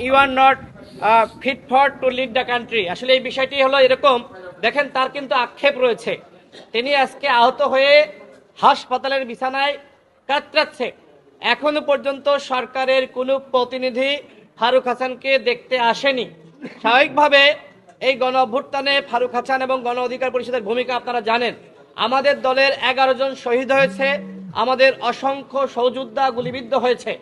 You are not fit for to lead the country. আসলে এই বিষয়টি হলো এরকম, দেখেন তার কিন্তু আক্ষেপ রয়েছে। তিনি আজকে আহত হয়ে হাসপাতালের বিছানায় কাতরাচ্ছে। এখনো পর্যন্ত সরকারের কোনো প্রতিনিধি ফারুক হাসানকে দেখতে আসেনি। স্বাভাবিকভাবে এই গণ অভ্যুত্থানে ফারুক হাসান এবং গণ অধিকার পরিষদের ভূমিকা আপনারা জানেন। আমাদের দলের 11 জন শহীদ হয়েছে, আমাদের অসংখ্য সহযোদ্ধা গুলিবিদ্ধ হয়েছে,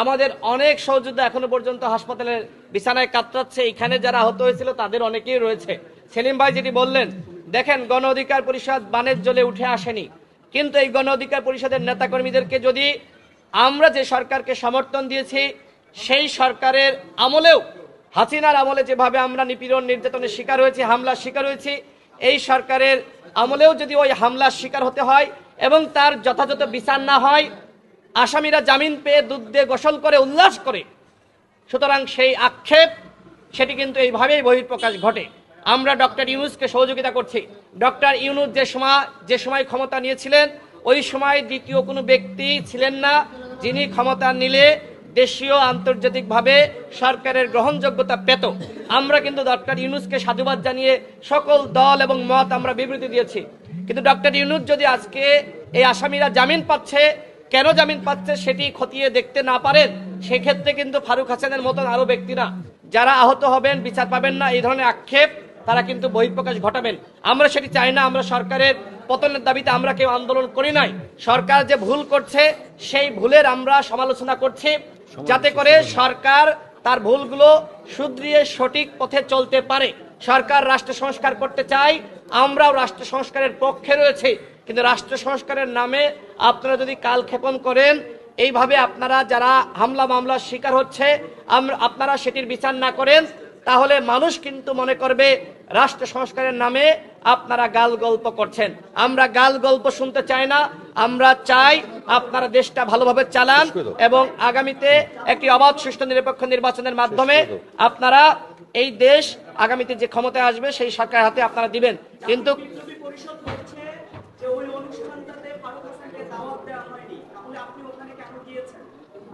আমাদের অনেক সহযোদ্ধা এখনো পর্যন্ত হাসপাতালের বিছানায় কাতরাচ্ছে। এখানে যারা আহত হয়েছিল তাদের অনেকেই রয়েছে। সেলিম ভাই যেটি বললেন, দেখেন গণ অধিকার পরিষদ বানের জলে উঠে আসেনি, কিন্তু এই গণ অধিকার পরিষদের নেতাকর্মীদেরকে যদি আমরা যে সরকারকে সমর্থন দিয়েছি সেই সরকারের আমলেও, হাসিনার আমলে যেভাবে আমরা নিপীড়ন নির্যাতনের শিকার হয়েছি, হামলার শিকার হয়েছি, এই সরকারের আমলেও যদি ওই হামলার শিকার হতে হয় এবং তার যথাযথ বিচার না হয়, আসামিরা জামিন পেয়ে দুধ দিয়ে গোসল করে উল্লাস করে, সুতরাং সেই আক্ষেপ সেটি কিন্তু এইভাবেই বহিঃপ্রকাশ ঘটে। আমরা ডক্টর ইউনূসকে সহযোগিতা করছি। ডক্টর ইউনূস যে সময় ক্ষমতা নিয়েছিলেন ওই সময় দ্বিতীয় কোনো ব্যক্তি ছিলেন না যিনি ক্ষমতা নিলে দেশীয় আন্তর্জাতিকভাবে সরকারের গ্রহণযোগ্যতা পেত। আমরা কিন্তু ডক্টর ইউনূসকে সাধুবাদ জানিয়ে সকল দল এবং মত আমরা বিবৃতি দিয়েছি। কিন্তু ডক্টর ইউনূস যদি আজকে এই আসামিরা জামিন পাচ্ছে, কেন জামিন পাচ্ছে সেটি খতিয়ে দেখতে না পারেন, সেক্ষেত্রে কিন্তু ফারুক হাসানের মতন আরো ব্যক্তিরা যারা আহত হবেন, বিচার পাবেন না, এই ধরনের আক্ষেপ তারা কিন্তু বহিঃপ্রকাশ ঘটাবেন। আমরা সেটি চাই না। আমরা সরকারের পতনের দাবিতে আমরা কেউ আন্দোলন করি নাই। সরকার যে ভুল করছে সেই ভুলের আমরা সমালোচনা করছি, যাতে করে সরকার তার ভুলগুলো শুধরিয়ে সঠিক পথে চলতে পারে। সরকার রাষ্ট্র সংস্কার করতে চায়, আমরাও রাষ্ট্র সংস্কারের পক্ষে রয়েছে, কিন্তু রাষ্ট্র সংস্কারের নামে আপনারা যদি কালক্ষেপণ করেন, এইভাবে আপনারা যারা হামলা মামলার শিকার হচ্ছে আপনারা সেটির বিচার না করেন, তাহলে মানুষ কিন্তু মনে করবে রাষ্ট্র সংস্কারের নামে আপনারা গাল গল্প করছেন। আমরা গাল গল্প শুনতে চাই না। আমরা চাই আপনারা দেশটা ভালোভাবে চালান এবং আগামীতে একটি অবাধ সুষ্ঠু নিরপেক্ষ নির্বাচনের মাধ্যমে আপনারা এই দেশ আগামীতে যে ক্ষমতায় আসবে সেই সরকারের হাতে আপনারা দিবেন। কিন্তু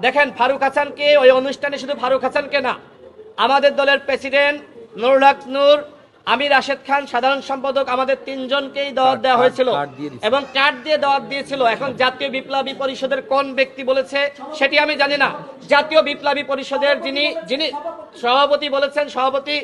দেখেন, ফারুক হাসানকে ওই অনুষ্ঠানে শুধু ফারুক হাসানকে না, আমাদের দলের প্রেসিডেন্ট নুরুল হক নূর, আমির রাশেদ খান, সাধারণ সম্পাদক, আমাদের 3 জনকেই দাওয়াত দেওয়া হয়েছিল এবং কার্ড দিয়ে দাওয়াত দিয়েছিল। এখন জাতীয় বিপ্লবী পরিষদের কোন ব্যক্তি বলেছে সেটি আমি জানি না। জাতীয় বিপ্লবী পরিষদের যিনি সভাপতি বলেছেন, সভাপতি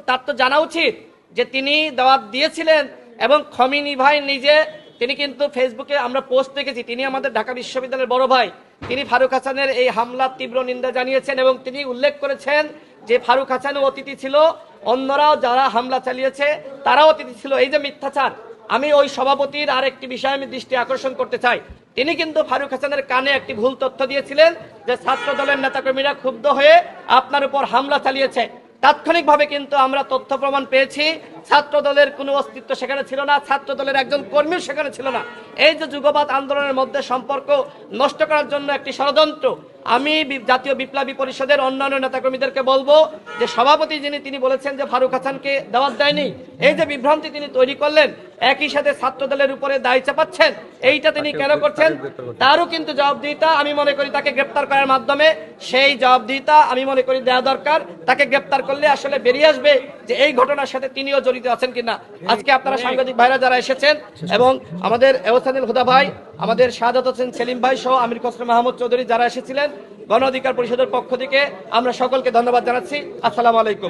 তার তো জানা উচিত যে তিনি দাওয়াত দিয়েছিলেন। এবং খমিনি ভাই নিজে, তিনি কিন্তু ফেসবুকে আমরা পোস্ট দেখেছি, তিনি আমাদের ঢাকা বিশ্ববিদ্যালয়ের বড় ভাই, তিনি ফারুক হাসানের এই হামলার তীব্র নিন্দা জানিয়েছেন এবং তিনি উল্লেখ করেছেন যে ফারুক হাসানও অতিথি ছিল, অন্যরাও যারা হামলা চালিয়েছে তারাও অতিথি ছিল। এই যে মিথ্যাচার, আমি ওই সভাপতির আর একটি বিষয়ে আমি দৃষ্টি আকর্ষণ করতে চাই। তিনি কিন্তু ফারুক হাসানের কানে একটি ভুল তথ্য দিয়েছিলেন যে ছাত্র দলের নেতাকর্মীরা ক্ষুব্ধ হয়ে আপনার উপর হামলা চালিয়েছে। তাৎক্ষণিকভাবে কিন্তু আমরা তথ্য প্রমাণ পেয়েছি ছাত্র দলের কোনো অস্তিত্ব সেখানে ছিল না, ছাত্র দলের একজন কর্মীও সেখানে ছিল না। এই যে যুগবাদ আন্দোলনের মধ্যে সম্পর্ক নষ্ট করার জন্য একটি ষড়যন্ত্র। আমি জাতীয় বিপ্লবী পরিষদের অন্যান্য নেতাকর্মীদেরকে বলবো যে সভাপতি তিনি বলেছেন যে ফারুক হাসানকে দাওয়াত দেয়নি, এই যে বিভ্রান্তি তিনি তৈরি করলেন, একই সাথে ছাত্র দলের উপরে দায় চাপাচ্ছেন, এইটা তিনি কেন করছেন তারও কিন্তু জবাবদিহিতা আমি মনে করি তাকে গ্রেপ্তার করার মাধ্যমে সেই জবাবদিহিতা আমি মনে করি দেওয়া দরকার। তাকে গ্রেপ্তার করলে আসলে বেরিয়ে আসবে যে এই ঘটনার সাথে তিনিও জড়িত আছেন কিনা। আজকে আপনারা সাংবাদিক ভাইরা যারা এসেছেন এবং আমাদের এহসানুল হুদা ভাই, আমাদের শাহাদাত হোসেন সেলিম ভাই সহ আমির খসরু মাহমুদ চৌধুরী যারা এসেছিলেন, গণ অধিকার পরিষদের পক্ষ থেকে আমরা সকলকে ধন্যবাদ জানাচ্ছি। আসসালামু আলাইকুম।